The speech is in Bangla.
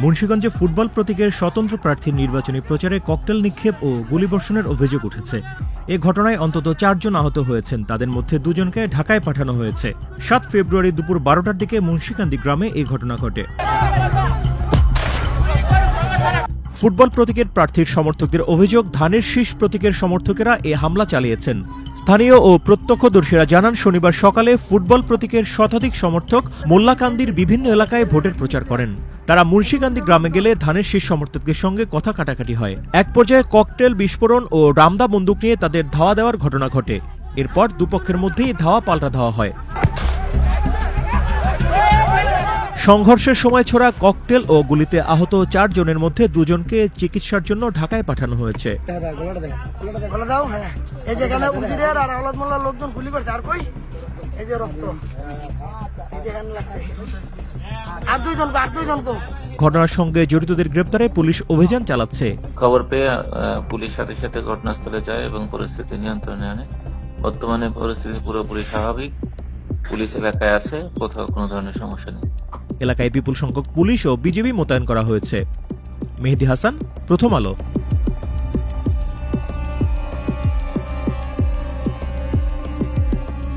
মুন্সিগঞ্জে ফুটবল প্রতীকের স্বতন্ত্র প্রার্থীর নির্বাচনী প্রচারে ককটেল নিক্ষেপ ও গুলিবর্ষণের অভিযোগ উঠেছে। এ ঘটনায় অন্তত 4 জন আহত হয়েছেন, তাদের মধ্যে 2 জনকে ঢাকায় পাঠানো হয়েছে। 7 ফেব্রুয়ারি দুপুর 12টার দিকে মুন্সিকান্দি গ্রামে এই ঘটনা ঘটে। ফুটবল প্রতীকের প্রার্থীর সমর্থকদের অভিযোগ, ধানের শীষ প্রতীকের সমর্থকেরা এ হামলা চালিয়েছেন। স্থানীয় ও প্রত্যক্ষদর্শীরা জানান, শনিবার সকালে ফুটবল প্রতীকের শতাধিক সমর্থক মোল্লাকান্দির বিভিন্ন এলাকায় ভোটের প্রচার করেন। তারা মুন্সিকান্দি গ্রামে গেলে ধানের শীষ সমর্থকদের সঙ্গে কথা কাটাকাটি হয়। এক পর্যায়ে ককটেল বিস্ফোরণ ও রামদা বন্দুক নিয়ে তাদের ধাওয়া দেওয়ার ঘটনা ঘটে। এরপর দুপক্ষের মধ্যেই ধাওয়া পাল্টা ধাওয়া হয়। সংঘর্ষের সময় ছোড়া ককটেল ও গুলিতে আহত 4 জনের মধ্যে 2 জনকে চিকিৎসার জন্য ঢাকায় পাঠানো হয়েছে। ঘটনার সঙ্গে জড়িতদের গ্রেপ্তারে পুলিশ অভিযান চালাচ্ছে। খবর পেয়ে পুলিশ সাথে সাথে ঘটনাস্থলে যায় এবং পরিস্থিতি নিয়ন্ত্রণে আনে। বর্তমানে পরিস্থিতি পুরোপুরি স্বাভাবিক, পুলিশ এলাকায় আছে, কোথাও কোনো ধরনের সমস্যা নেই। এলাকায় বিপুল সংখ্যক পুলিশ ও বিজিবি মোতায়েন করা হয়েছে। মেহেদী হাসান, প্রথম আলো।